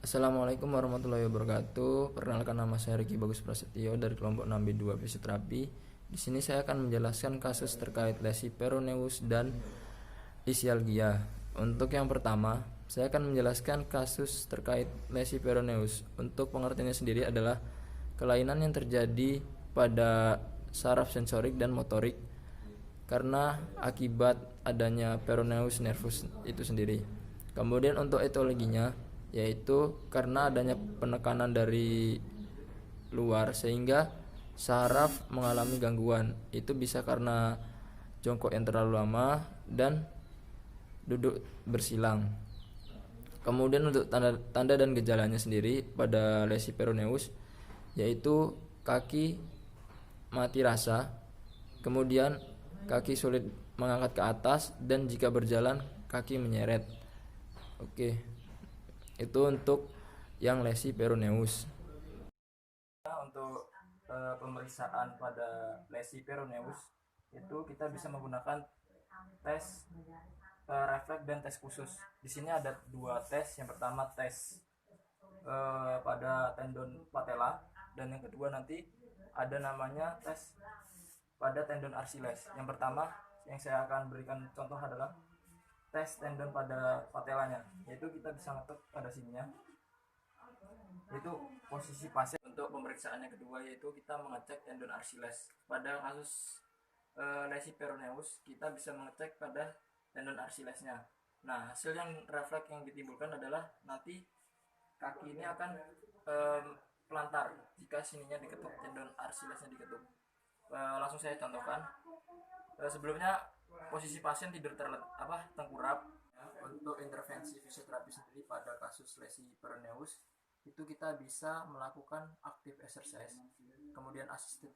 Assalamualaikum warahmatullahi wabarakatuh. Perkenalkan, nama saya Riki Bagus Prasetyo dari kelompok 6B2 Fisioterapi. Di sini saya akan menjelaskan kasus terkait lesi peroneus dan isialgia. Untuk yang pertama, saya akan menjelaskan kasus terkait lesi peroneus. Untuk pengertiannya sendiri adalah kelainan yang terjadi pada saraf sensorik dan motorik karena akibat adanya peroneus nervus itu sendiri. Kemudian untuk etiologinya, yaitu karena adanya penekanan dari luar sehingga saraf mengalami gangguan. Itu bisa karena jongkok yang terlalu lama dan duduk bersilang. Kemudian untuk tanda dan gejalanya sendiri pada lesi peroneus, yaitu kaki mati rasa, kemudian kaki sulit mengangkat ke atas, dan jika berjalan kaki menyeret. Oke, itu untuk yang lesi peroneus. Untuk pemeriksaan pada lesi peroneus itu kita bisa menggunakan tes refleks dan tes khusus. Di sini ada dua tes. Yang pertama tes pada tendon patella, dan yang kedua nanti ada namanya tes pada tendon Achilles. Yang pertama yang saya akan berikan contoh adalah tes tendon pada patelanya, yaitu kita bisa ngetuk pada sininya, itu posisi pasien. Untuk pemeriksaan yang kedua yaitu kita mengecek tendon Achilles. Pada kasus lesi peroneus kita bisa mengecek pada tendon Achillesnya. Nah, hasil yang refleks yang ditimbulkan adalah nanti kaki ini akan pelantar jika sininya diketuk, tendon Achillesnya diketuk. Langsung saya contohkan. Sebelumnya posisi pasien tidur tengkurap. Untuk intervensi fisioterapi sendiri pada kasus lesi peroneus itu kita bisa melakukan active exercise, kemudian assisted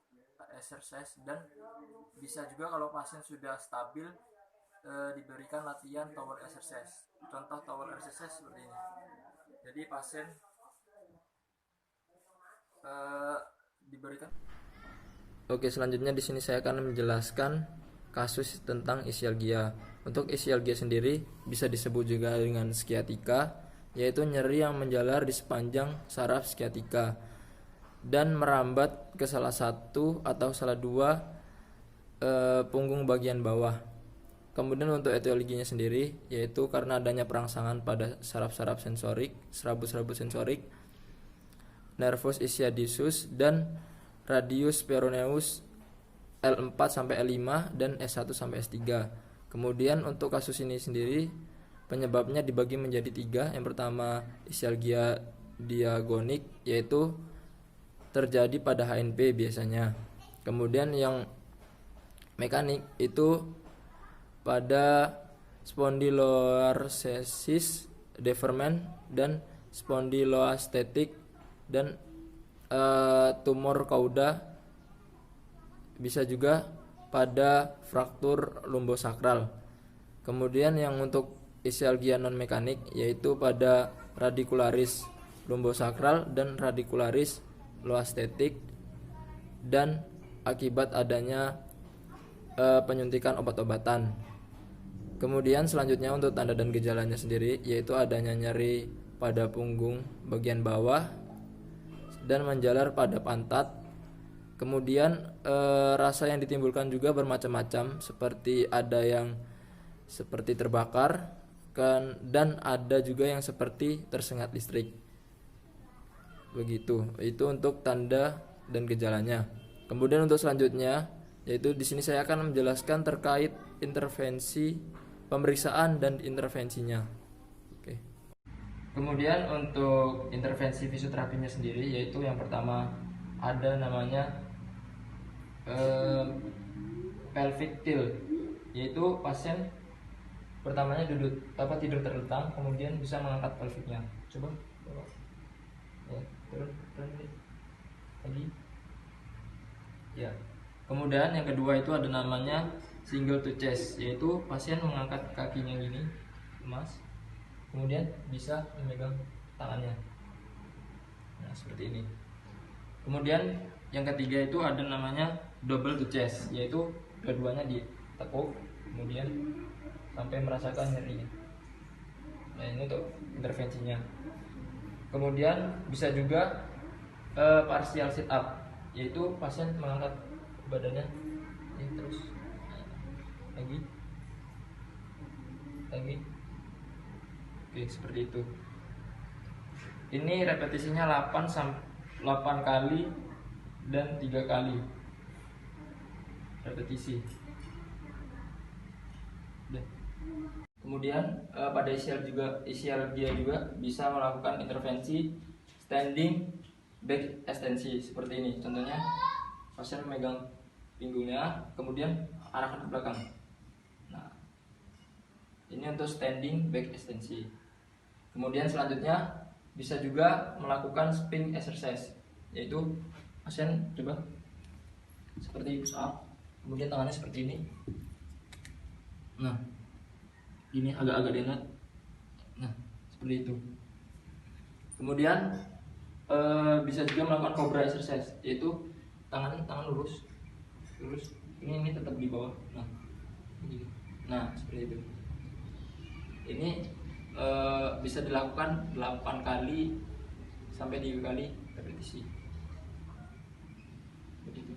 exercise, dan bisa juga kalau pasien sudah stabil diberikan latihan tower exercise. Contoh tower exercise seperti ini. Jadi pasien diberikan. Oke, selanjutnya di sini saya akan menjelaskan kasus tentang isialgia. Untuk isialgia sendiri bisa disebut juga dengan sciatica, yaitu nyeri yang menjalar di sepanjang saraf sciatica dan merambat ke salah satu atau salah dua punggung bagian bawah. Kemudian untuk etiologinya sendiri, yaitu karena adanya perangsangan pada saraf-saraf sensorik, serabut-serabut sensorik, nervus ischiadius dan radius peroneus L4 sampai L5 dan S1 sampai S3. Kemudian untuk kasus ini sendiri penyebabnya dibagi menjadi 3. Yang pertama isialgia diagonik, yaitu terjadi pada HNP biasanya. Kemudian yang mekanik itu pada spondyloarthritis deferment dan spondyloaesthetic dan tumor kauda. Bisa juga pada fraktur lumbosakral. Kemudian yang untuk isialgia non mekanik yaitu pada radicularis lumbosakral dan radicularis loaesthetic dan akibat adanya penyuntikan obat-obatan. Kemudian selanjutnya untuk tanda dan gejalanya sendiri yaitu adanya nyeri pada punggung bagian bawah dan menjalar pada pantat. Kemudian rasa yang ditimbulkan juga bermacam-macam, seperti ada yang seperti terbakar dan ada juga yang seperti tersengat listrik. Begitu. Itu untuk tanda dan gejalanya. Kemudian untuk selanjutnya yaitu di sini saya akan menjelaskan terkait intervensi pemeriksaan dan intervensinya. Oke. Kemudian untuk intervensi fisioterapinya sendiri yaitu yang pertama ada namanya pelvic tilt, yaitu pasien pertamanya tidur terlentang, kemudian bisa mengangkat pelviknya. Coba ya, turun lagi ya. Kemudian yang kedua itu ada namanya single to chest, yaitu pasien mengangkat kakinya gini lemas, kemudian bisa memegang tangannya, nah seperti ini. Kemudian yang ketiga itu ada namanya double to chest, yaitu keduanya ditekuk kemudian sampai merasakan nyeri. Nah ini untuk intervensinya. Kemudian bisa juga partial sit up, yaitu pasien mengangkat badannya ini terus lagi. Oke, seperti itu. Ini repetisinya 8 kali dan 3 kali repetisi. Kemudian pada ischialgia juga bisa melakukan intervensi standing back extensi seperti ini. Contohnya pasien memegang pinggulnya, kemudian arahkan ke belakang. Nah, ini untuk standing back extensi. Kemudian selanjutnya bisa juga melakukan spin exercise, yaitu pasien coba seperti push up, kemudian tangannya seperti ini. Nah, ini agak-agak denat. Nah, seperti itu. Kemudian bisa juga melakukan cobra exercise, yaitu tangan lurus. Ini tetap di bawah. Nah, seperti itu. Ini bisa dilakukan 8 kali sampai 3 kali repetisi. Begitu.